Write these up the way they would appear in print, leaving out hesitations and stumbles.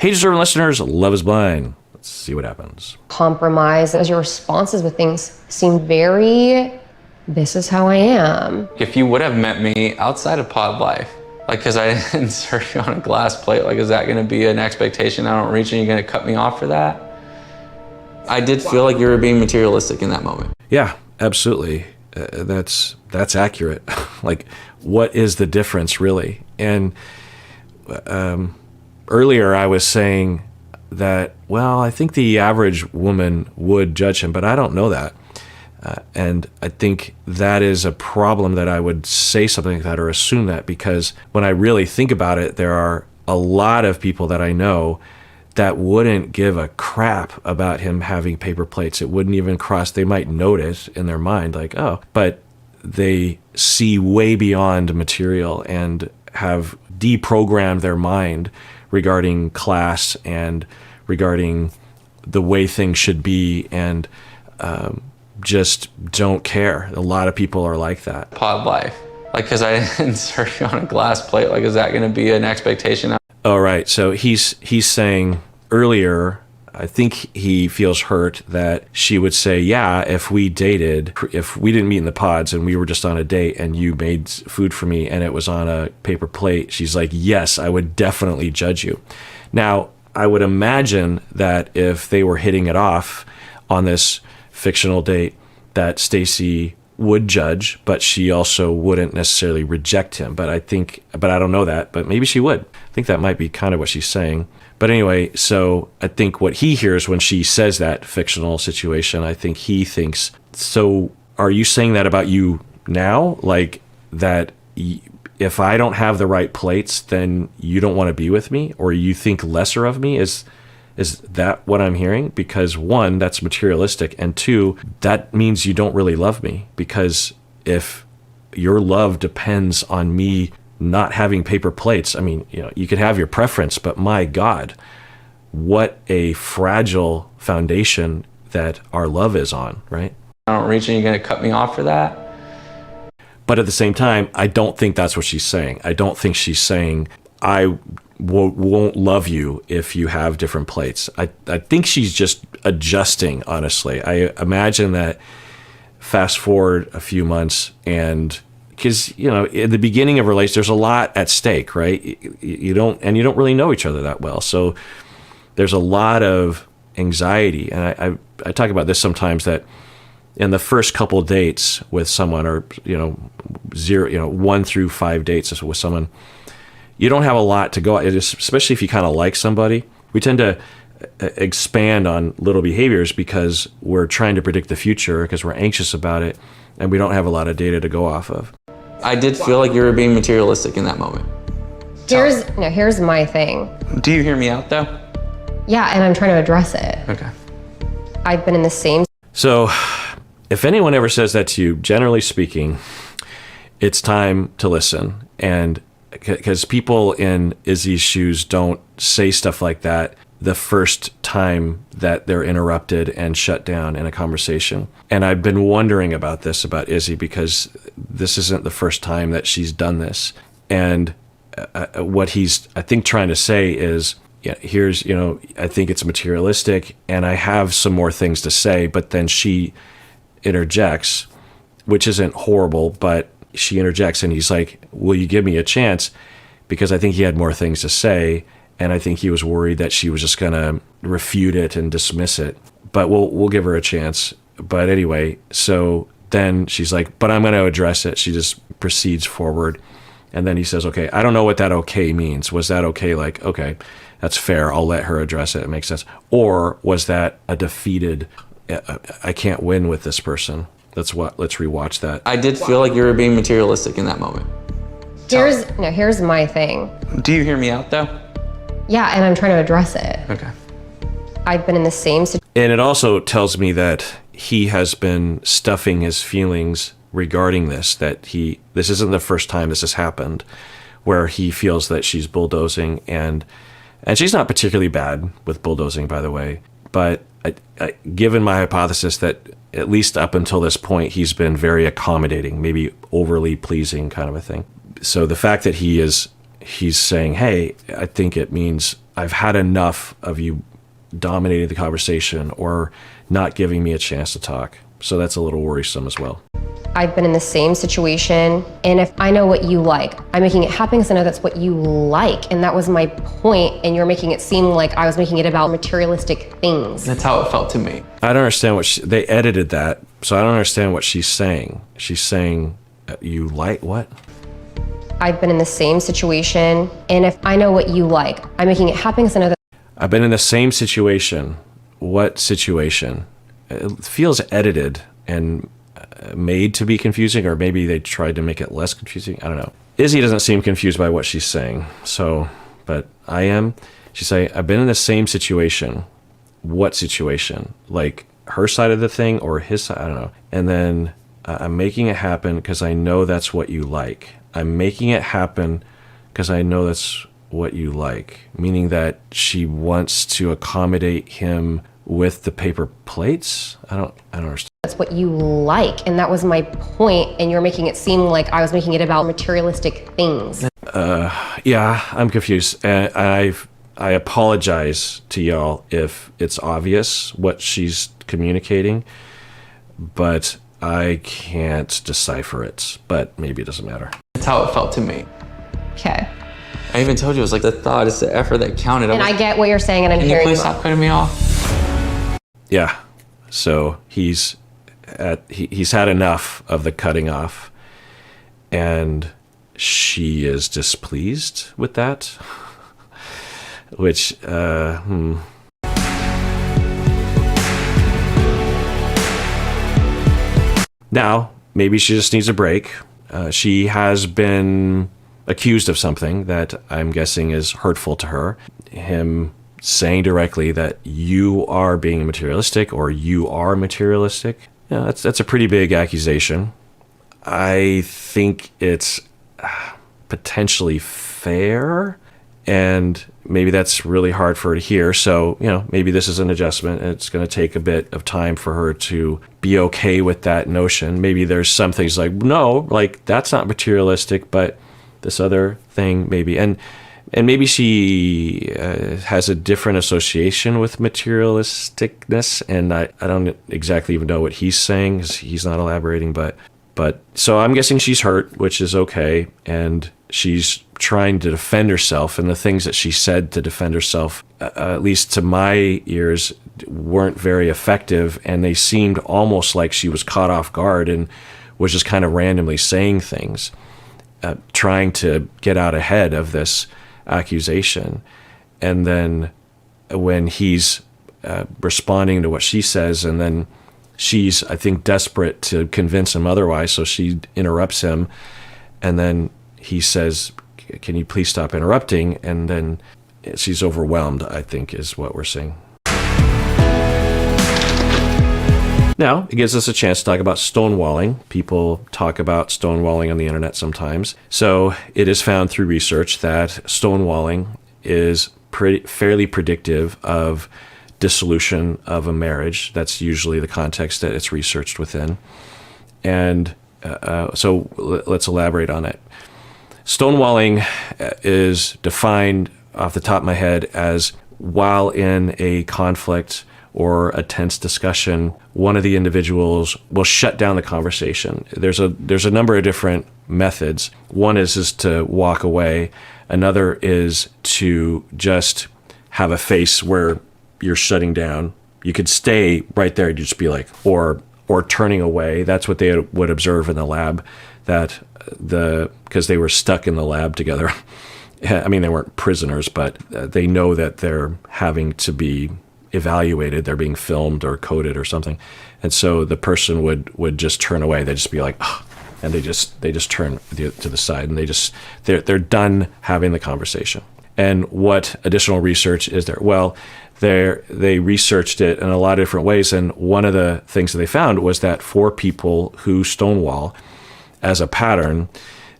Hey, deserving listeners, Love is Blind. Let's see what happens. Compromise as your responses with things seem very, this is how I am. If you would have met me outside of pod life, like, because I didn't serve you on a glass plate, like, is that going to be an expectation I don't reach and you're going to cut me off for that? I did feel like you were being materialistic in that moment. Yeah, absolutely. That's accurate. Like, what is the difference really? And earlier I was saying that, well, I think the average woman would judge him, but I don't know that. And I think that is a problem that I would say something like that or assume that, because when I really think about it, there are a lot of people that I know that wouldn't give a crap about him having paper plates. It wouldn't even cross, they might note it in their mind, like, oh, but they see way beyond material and have deprogrammed their mind regarding class and regarding the way things should be, and just don't care. A lot of people are like that. Pod life. Like, because I didn't serve you on a glass plate, like, is that going to be an expectation? Oh, right. So he's saying earlier, I think he feels hurt that she would say, yeah, if we dated, if we didn't meet in the pods and we were just on a date and you made food for me and it was on a paper plate, she's like, yes, I would definitely judge you. Now, I would imagine that if they were hitting it off on this fictional date, that Stacy would judge, but she also wouldn't necessarily reject him. But I don't know that, but maybe she would. I think that might be kind of what she's saying. But anyway, so I think what he hears when she says that fictional situation, I think he thinks, so are you saying that about you now? Like that if I don't have the right plates, then you don't want to be with me, or you think lesser of me? Is that what I'm hearing? Because one, that's materialistic, and two, that means you don't really love me, because if your love depends on me not having paper plates, I mean, you could have your preference, but my God, what a fragile foundation that our love is on, right? I don't reach and you're going to cut me off for that? But at the same time, I don't think that's what she's saying. I don't think she's saying, I won't love you if you have different plates. I think she's just adjusting, honestly. I imagine that fast forward a few months, and because, in the beginning of a relationship, there's a lot at stake, right? You don't really know each other that well. So there's a lot of anxiety. And I talk about this sometimes, that in the first couple dates with someone, or, 1 through 5 dates with someone, you don't have a lot to go at, especially if you kind of like somebody. We tend to expand on little behaviors because we're trying to predict the future, because we're anxious about it, and we don't have a lot of data to go off of. I did feel like you were being materialistic in that moment. Here's my thing. Do you hear me out, though? Yeah, and I'm trying to address it. Okay. I've been in the same. So if anyone ever says that to you, generally speaking, it's time to listen. And because people in Izzy's shoes don't say stuff like that the first time that they're interrupted and shut down in a conversation. And I've been wondering about this about Izzy, because this isn't the first time that she's done this. And what he's, I think, trying to say is, here's, I think it's materialistic, and I have some more things to say, but then she interjects, which isn't horrible, but she interjects, and he's like, will you give me a chance? Because I think he had more things to say, and I think he was worried that she was just going to refute it and dismiss it. But we'll give her a chance. But anyway, so then she's like, but I'm going to address it. She just proceeds forward. And then he says, okay, I don't know what that okay means. Was that okay? Like, okay, that's fair. I'll let her address it. It makes sense. Or was that a defeated, I can't win with this person? Let's rewatch that. I did feel like you were being materialistic in that moment. Here's my thing. Do you hear me out, though? Yeah, and I'm trying to address it. Okay. I've been in the same situation. And it also tells me that he has been stuffing his feelings regarding this, that this isn't the first time this has happened, where he feels that she's bulldozing, and she's not particularly bad with bulldozing, by the way, but given my hypothesis that at least up until this point, he's been very accommodating, maybe overly pleasing kind of a thing. So the fact that he's saying, hey, I think it means I've had enough of you dominating the conversation or not giving me a chance to talk. So that's a little worrisome as well. I've been in the same situation, and if I know what you like, I'm making it happen because I know that's what you like, and that was my point, and you're making it seem like I was making it about materialistic things. That's how it felt to me. I don't understand they edited that, so I don't understand what she's saying. She's saying, you like what? I've been in the same situation, and if I know what you like, I'm making it happen because I know that. I've been in the same situation. What situation? It feels edited and made to be confusing, or maybe they tried to make it less confusing. I don't know. Izzy doesn't seem confused by what she's saying. So, but I am. She's saying, I've been in the same situation. What situation? Like her side of the thing or his side? I don't know. And then I'm making it happen because I know that's what you like. I'm making it happen because I know that's what you like. Meaning that she wants to accommodate him with the paper plates? I don't understand. That's what you like, and that was my point, and you're making it seem like I was making it about materialistic things. Yeah, I'm confused. And I apologize to y'all if it's obvious what she's communicating, but I can't decipher it. But maybe it doesn't matter. That's how it felt to me. Okay. I even told you, it was like the thought, it's the effort that counted. And I get what you're saying, and I'm hearing you. Can you please stop cutting me off? Yeah. So he's had enough of the cutting off, and she is displeased with that, which Now maybe she just needs a break. She has been accused of something that I'm guessing is hurtful to her. Him saying directly that you are being materialistic or you are materialistic. Yeah, that's a pretty big accusation. I think it's potentially fair, and maybe that's really hard for her to hear. So, maybe this is an adjustment, and it's going to take a bit of time for her to be okay with that notion. Maybe there's some things like, no, like that's not materialistic, but this other thing maybe. And maybe she has a different association with materialisticness, and I don't exactly even know what he's saying because he's not elaborating. But so I'm guessing she's hurt, which is okay, and she's trying to defend herself. And the things that she said to defend herself, at least to my ears, weren't very effective, and they seemed almost like she was caught off guard and was just kind of randomly saying things, trying to get out ahead of this accusation. And then when he's responding to what she says, and then she's, I think, desperate to convince him otherwise, so she interrupts him, and then he says, can you please stop interrupting? And then she's overwhelmed, I think, is what we're seeing. Now, it gives us a chance to talk about stonewalling. People talk about stonewalling on the internet sometimes. So it is found through research that stonewalling is fairly predictive of dissolution of a marriage. That's usually the context that it's researched within. And so let's elaborate on it. Stonewalling is defined off the top of my head as while in a conflict or a tense discussion, one of the individuals will shut down the conversation. There's a number of different methods. One is to walk away. Another is to just have a face where you're shutting down. You could stay right there. You'd just be like, or turning away. That's what they would observe in the lab, because they were stuck in the lab together. I mean, they weren't prisoners, but they know that they're having to be evaluated. They're being filmed or coded or something. And so the person would just turn away. They'd just be like, oh, and they just turn to the side, and they're done having the conversation. And what additional research is there? Well, they researched it in a lot of different ways, and one of the things that they found was that for people who stonewall as a pattern,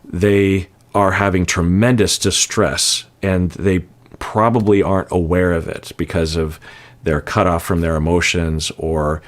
they are having tremendous distress, and they probably aren't aware of it because of their cutoff from their emotions, or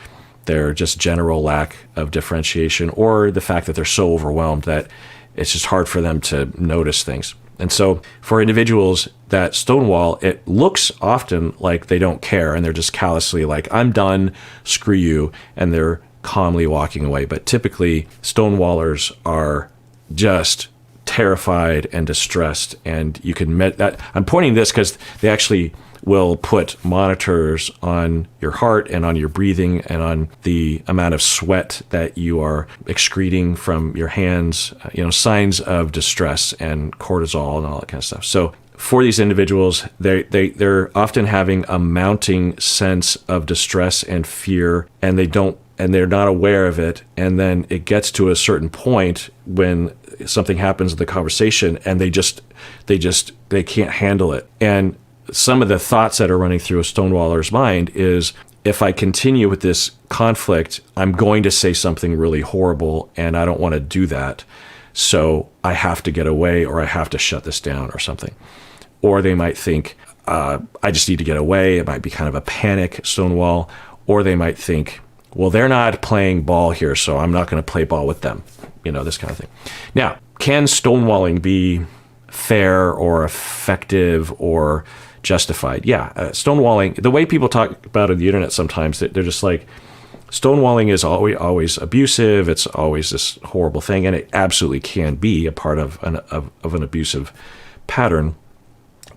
their just general lack of differentiation, or the fact that they're so overwhelmed that it's just hard for them to notice things. And so for individuals that stonewall, it looks often like they don't care and they're just callously like, I'm done, screw you, and they're calmly walking away. But typically, stonewallers are just terrified and distressed, and you can that. I'm pointing this because they actually will put monitors on your heart and on your breathing and on the amount of sweat that you are excreting from your hands, signs of distress and cortisol and all that kind of stuff. So for these individuals, they're often having a mounting sense of distress and fear, and they're not aware of it. And then it gets to a certain point when something happens in the conversation and they can't handle it. And some of the thoughts that are running through a stonewaller's mind is, if I continue with this conflict, I'm going to say something really horrible, and I don't want to do that. So I have to get away, or I have to shut this down or something. Or they might think, I just need to get away. It might be kind of a panic stonewall. Or they might think, well, they're not playing ball here, so I'm not going to play ball with them. This kind of thing. Now, can stonewalling be fair or effective or justified? Yeah. Stonewalling, the way people talk about it on the internet sometimes, they're just like, stonewalling is always abusive. It's always this horrible thing. And it absolutely can be a part of an abusive pattern.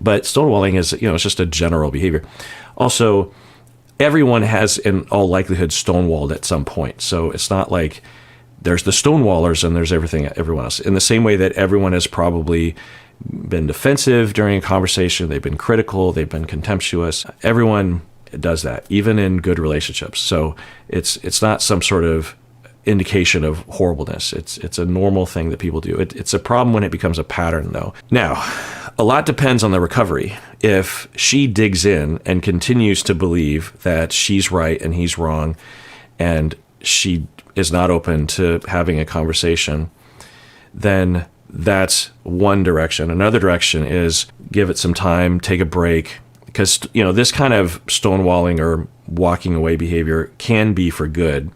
But stonewalling is, it's just a general behavior. Also, everyone has, in all likelihood, stonewalled at some point. So it's not like there's the stonewallers and there's everyone else. In the same way that everyone has probably been defensive during a conversation, they've been critical, they've been contemptuous. Everyone does that, even in good relationships. So it's not some sort of indication of horribleness. It's a normal thing that people do. It's a problem when it becomes a pattern, though. Now, a lot depends on the recovery. If she digs in and continues to believe that she's right and he's wrong, and she is not open to having a conversation, then that's one direction. Another direction is give it some time, take a break, because this kind of stonewalling or walking away behavior can be for good,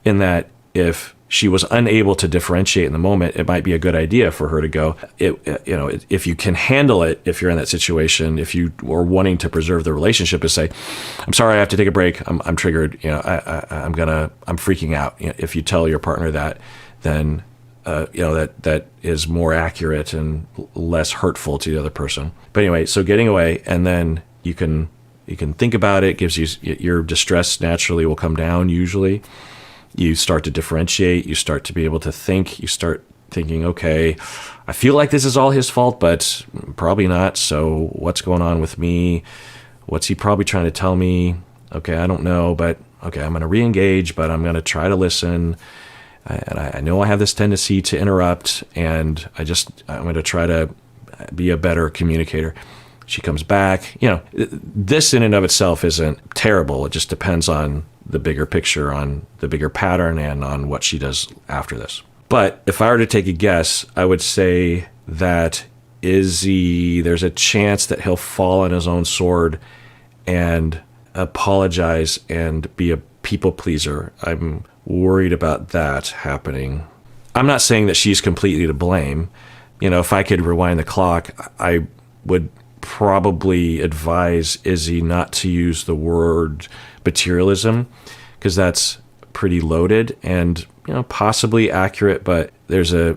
in that if she was unable to differentiate in the moment, it might be a good idea for her to go. If you can handle it, if you're in that situation, if you are wanting to preserve the relationship, is say, I'm sorry, I have to take a break. I'm triggered. I'm freaking out. If you tell your partner that, then that is more accurate and less hurtful to the other person. But anyway, so getting away, and then you can think about it. Gives you, your distress naturally will come down. Usually, you start to differentiate. You start to be able to think. You start thinking, okay, I feel like this is all his fault, but probably not. So what's going on with me? What's he probably trying to tell me? Okay, I don't know, but okay, I'm going to re-engage, but I'm going to try to listen. And I know I have this tendency to interrupt, and I'm going to try to be a better communicator. She comes back. This in and of itself isn't terrible. It just depends on the bigger picture, on the bigger pattern, and on what she does after this. But if I were to take a guess, I would say that there's a chance that he'll fall on his own sword and apologize and be a people pleaser. I'm worried about that happening. I'm not saying that she's completely to blame. If I could rewind the clock, I would probably advise Izzy not to use the word materialism, because that's pretty loaded and possibly accurate, but there's a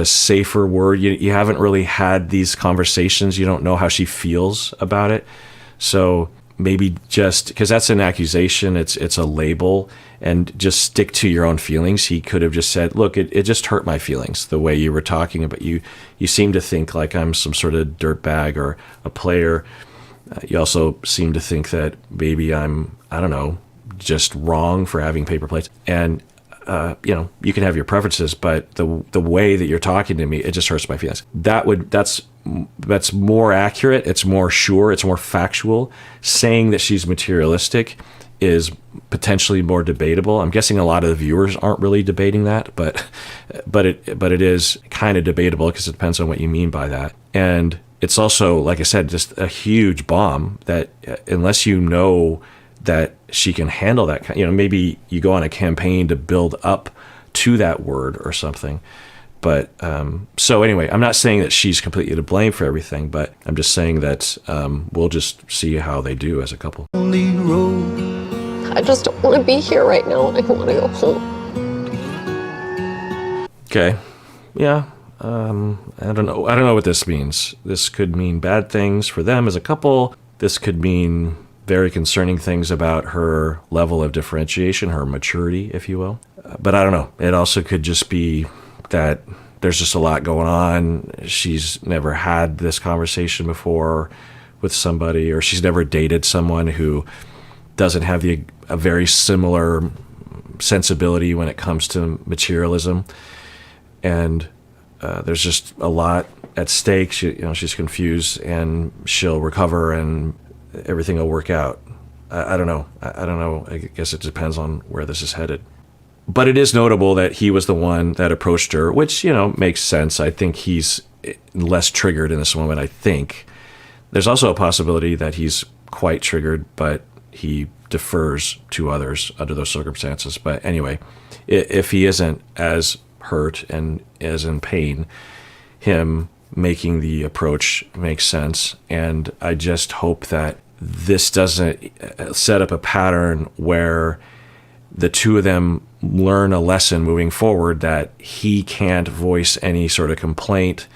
safer word. You haven't really had these conversations. You don't know how she feels about it. So maybe just because that's an accusation, it's a label, and just stick to your own feelings. He could have just said, look, it just hurt my feelings the way you were talking about you seem to think like I'm some sort of dirtbag or a player. You also seem to think that maybe I'm, I don't know, just wrong for having paper plates. And you can have your preferences, but the way that you're talking to me, it just hurts my feelings. That's more accurate. It's more sure. It's more factual. Saying that she's materialistic is potentially more debatable. I'm guessing a lot of the viewers aren't really debating that, but it is kind of debatable because it depends on what you mean by that. And it's also, like I said, just a huge bomb that unless you know that she can handle that, maybe you go on a campaign to build up to that word or something. But so anyway, I'm not saying that she's completely to blame for everything, but I'm just saying that we'll just see how they do as a couple. I just don't want to be here right now. I want to go home. Okay. Yeah. I don't know. I don't know what this means. This could mean bad things for them as a couple. This could mean very concerning things about her level of differentiation, her maturity, if you will. But I don't know. It also could just be that there's just a lot going on. She's never had this conversation before with somebody, or she's never dated someone who doesn't have a very similar sensibility when it comes to materialism. And there's just a lot at stake. She's confused, and she'll recover, and everything will work out. I don't know. I don't know. I guess it depends on where this is headed. But it is notable that he was the one that approached her, which, makes sense. I think he's less triggered in this moment, I think. There's also a possibility that he's quite triggered, but he defers to others under those circumstances. But anyway, if he isn't as hurt and as in pain, him making the approach makes sense. And I just hope that this doesn't set up a pattern where the two of them learn a lesson moving forward, that he can't voice any sort of complaint,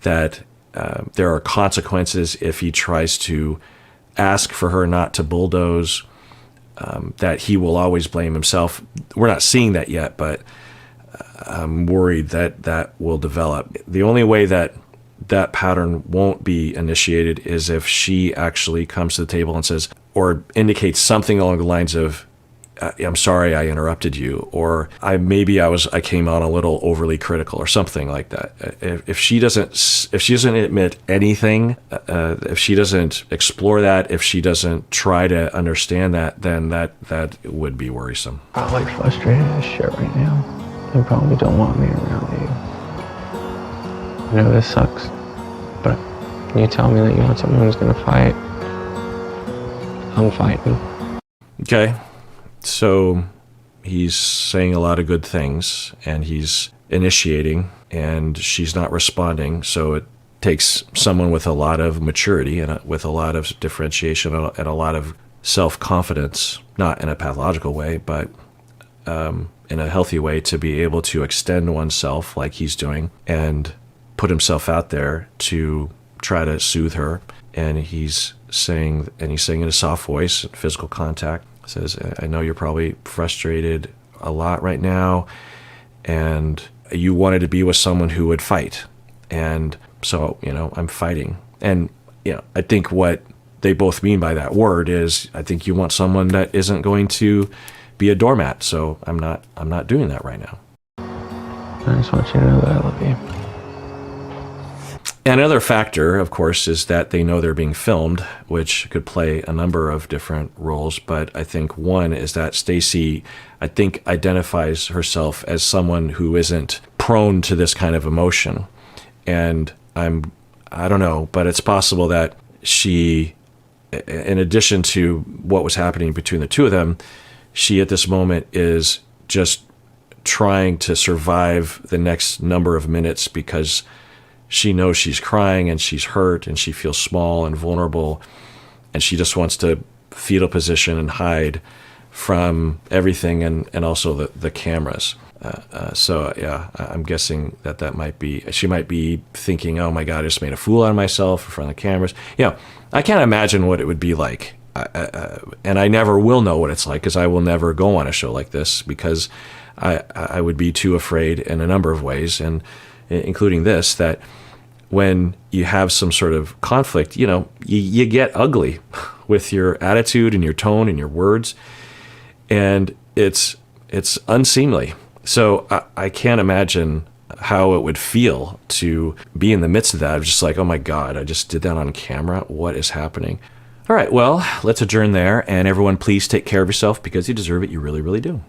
that there are consequences if he tries to ask for her not to bulldoze, that he will always blame himself. We're not seeing that yet, but I'm worried that that will develop. The only way that that pattern won't be initiated is if she actually comes to the table and says, or indicates something along the lines of, I'm sorry I interrupted you, or I came on a little overly critical, or something like that. If she doesn't admit anything, if she doesn't explore that, if she doesn't try to understand that, then that would be worrisome. Probably frustrated as shit right now. You probably don't want me around you. I know this sucks, but you tell me that you want someone who's gonna fight. I'm fighting. Okay. So he's saying a lot of good things, and he's initiating, and she's not responding. So it takes someone with a lot of maturity and with a lot of differentiation and a lot of self-confidence, not in a pathological way, but in a healthy way, to be able to extend oneself like he's doing and put himself out there to try to soothe her. And he's saying in a soft voice, physical contact, says, I know you're probably frustrated a lot right now, and you wanted to be with someone who would fight. And so, I'm fighting. And, I think what they both mean by that word is, I think you want someone that isn't going to be a doormat. So I'm not doing that right now. I just want you to know that I love you. Another factor, of course, is that they know they're being filmed, which could play a number of different roles. But I think one is that Stacy, I think, identifies herself as someone who isn't prone to this kind of emotion. And I don't know, but it's possible that she, in addition to what was happening between the two of them, she at this moment is just trying to survive the next number of minutes, because she knows she's crying and she's hurt and she feels small and vulnerable, and she just wants to fetal position and hide from everything and also the cameras. So yeah, I'm guessing that might be, she might be thinking, oh my God, I just made a fool out of myself in front of the cameras. I can't imagine what it would be like. And I never will know what it's like, because I will never go on a show like this, because I would be too afraid in a number of ways, and including this, that when you have some sort of conflict, you get ugly with your attitude and your tone and your words, and it's unseemly. So I can't imagine how it would feel to be in the midst of that. Just like, oh my God, I just did that on camera. What is happening? All right, well, let's adjourn there, and everyone please take care of yourself, because you deserve it. You really, really do.